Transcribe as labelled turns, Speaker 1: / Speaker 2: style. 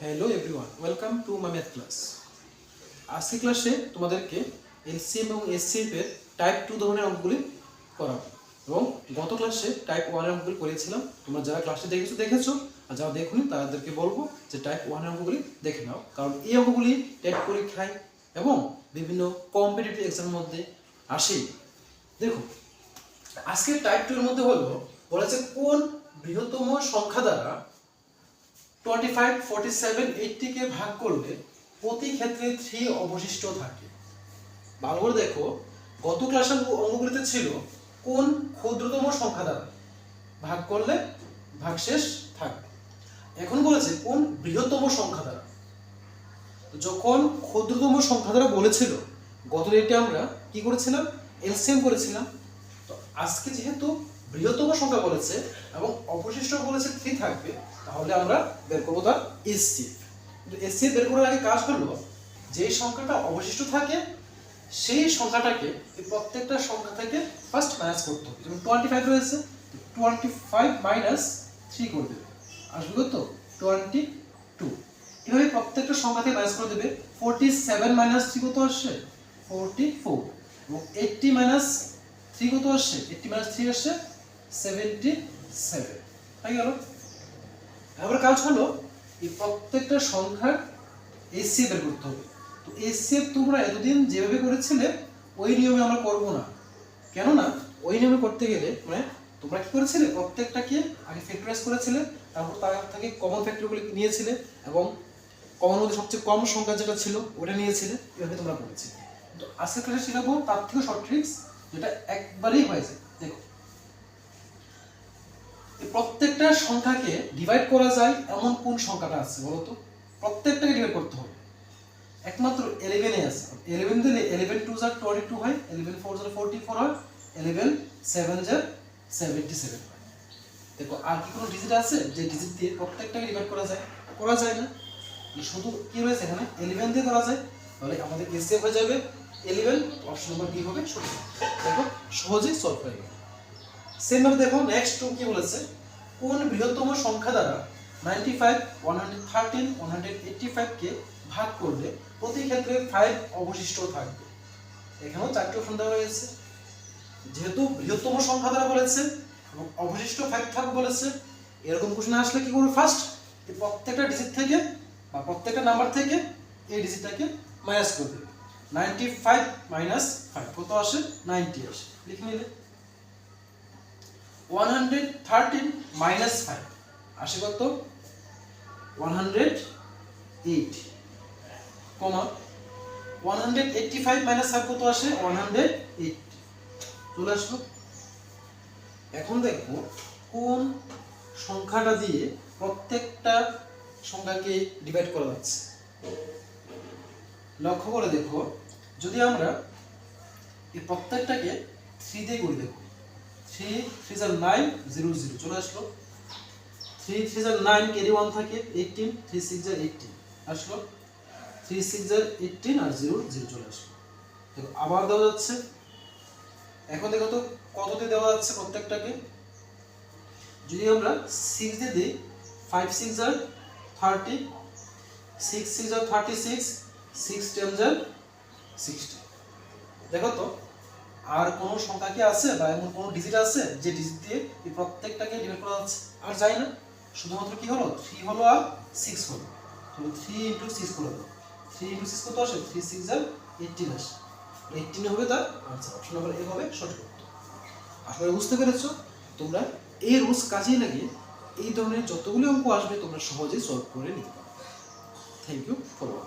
Speaker 1: Hello everyone, welcome to my math class. আজকে ক্লাসে তোমাদেরকে এলসিএম এবং এসসিএফ এর টাইপ 2 ধরনের অঙ্কগুলি করাবো এবং গত ক্লাসে টাইপ 1 এর অঙ্কগুলি করিয়েছিলাম। তোমরা যারা ক্লাসে দেখেছো আর যারা দেখোনি তাদেরকে বলবো যে টাইপ 1 এর অঙ্কগুলি দেখে নাও, কারণ এই অঙ্কগুলি টেট পরীক্ষায় এবং বিভিন্ন কম্পিটিটিভ এক্সামের মধ্যে আসে। দেখো, আজকে টাইপ 2 এর মধ্যে বলেছে কোন বৃহত্তম সংখ্যা দ্বারা 25, 47, 80 কে ভাগ করলে প্রতি ক্ষেত্রে 3 অবশিষ্ট থাকে। ভালো করে দেখো, গত ক্লাসের অঙ্কগুলিতে ছিল কোন ক্ষুদ্রতম সংখ্যা দ্বারা ভাগ করলে ভাগশেষ থাকবে। এখন বলেছে কোন বৃহত্তম সংখ্যা দ্বারা। যখন ক্ষুদ্রতম সংখ্যা দ্বারা বলেছিল, গত রেটে আমরা কি করেছিলাম? এলসিএম করেছিলাম। তো আজকে যেহেতু বৃহত্তম সংখ্যা বলেছে এবং অবশিষ্ট বলেছে 3 থাকবে, তাহলে আমরা বের করবো তার এসসিএফ। কিন্তু এসসিএফ বের করার আগে কাজ হলো, যে সংখ্যাটা অবশিষ্ট থাকে সেই সংখ্যাটাকে প্রত্যেকটা সংখ্যা থেকে ফার্স্ট মাইনাস করতে হবে। যেমন 25 রয়েছে, 25 মাইনাস 3 করে দেবে, আসবে কত? 22। এভাবে প্রত্যেকটা সংখ্যা থেকে মাইনাস করে দেবে। 47 মাইনাস 3 কত আসছে? 44। এবং 80 মাইনাস 3 কত আসছে? 80 মাইনাস 3 আসছে 77। হয়ে গেল। এবার কাজ হলো এই প্রত্যেকটা সংখ্যার এসসিএফ বের করতে হবে। তো এসসিএফ তোমরা এতদিন যেভাবে করেছিলে ওই নিয়মে আমরা করব না। কেননা ওই নিয়মে করতে গেলে তোমরা কি করেছিলে? প্রত্যেকটাকে আগে ফ্যাক্টরাইজ করেছিলে, তারপর তার থেকে কমন ফ্যাক্টরগুলি নিয়েছিলে এবং কমন মধ্যে সবচেয়ে কম সংখ্যা যেটা ছিল ওটা নিয়েছিলে। এভাবে তোমরা করেছিলে। তো আজকের ক্লাসে শেখাবো তার থেকে শর্ট ট্রিক্স, যেটা একবারেই হয়ে যায়। দেখো, প্রত্যেকটা সংখ্যাকে ডিভাইড করা যায় এমন কোন সংখ্যাটা আছে বলো তো? প্রত্যেকটাকে ডিভাইড করতে হবে, একমাত্র 11 এ আছে। 11 দিলে 11 2 যা 22 হয়, 11 4 যা 44 হয়, 11 7 যা 77 হয়। দেখো, আর কি কোনো ডিজিট আছে যে ডিজিট দিয়ে প্রত্যেকটাকে ডিভাইড করা যায়? করা যায় না। শুধু কি রয়েছে এখানে? 11 দিয়ে করা যায়। তাহলে আমাদের এসসিএফ হয়ে যাবে 11। অপশন নাম্বার বি হবে সঠিক। দেখো, সহজেই সলভ হয়ে গেল। সেম ভাবে দেখো, নেক্সট কি বলেছে? কোন বৃহত্তম সংখ্যা দ্বারা 95, 113, 185 কে ভাগ করলে প্রতি ক্ষেত্রে 5 অবশিষ্ট থাকবে। এখানেও 4টি অপশন দেওয়া হয়েছে। যেহেতু বৃহত্তম সংখ্যা দ্বারা বলেছে এবং অবশিষ্ট 5 থাকবে বলেছে, এরকম কোশ্চেন আসলে কি করবে? ফার্স্ট এই প্রত্যেকটা ডিজিট থেকে বা প্রত্যেকটা নাম্বার থেকে এই ডিজিটটাকে মাইনাস করে দেবে। 95 মাইনাস 5 কত আসে? 90 আসে। লিখে নিলে 113 মাইনাস 5 আসে কত? 108, কমা 185 মাইনাস 5 কত আসে? 180। চলে আসলো। এখন দেখো কোন সংখ্যাটা দিয়ে প্রত্যেকটা সংখ্যাকে ডিভাইড করা যাচ্ছে। লক্ষ্য করে দেখো, যদি আমরা এই প্রত্যেকটাকে 3 দিয়ে করি, দেখো 3 3 are 9, 0 0 চলে আসলো। 3 3 are 9, ক্যারি 1 থাকে 18, 3 6 are 18 আসলো। 3 6 are 18 আর 0 0 চলে আসলো। দেখো, আবার দেওয়া যাচ্ছে। এখন দেখো তো কত দিয়ে দেওয়া যাচ্ছে প্রত্যেকটাকে। যদি আমরা 6 দিয়ে দিই, 5 6 are 30, 6 6 are 36, 6 10 are 60। দেখো তো আর কোন সংখ্যা কি আছে বা এমন কোন ডিজিট আছে যে ডিজিট দিয়ে এই প্রত্যেকটাকে ডিভাইড করা যাচ্ছে? আর যায় না। শুধুমাত্র কি হলো? 3 হলো আর 6 হলো। তাহলে 3 * 6 করে দাও। 3 * 6 কত আসে? 3 6 are 18 আসে। 18 হবে তার আনসার। অপশন নাম্বার এ হবে সঠিক উত্তর। আশা করি বুঝতে পেরেছো। তোমরা এই রুলস কাজে লাগিয়ে এই ধরনের যতগুলো অঙ্ক আসবে তোমরা সহজেই সলভ করে নিতে পারবে। Thank you for watching.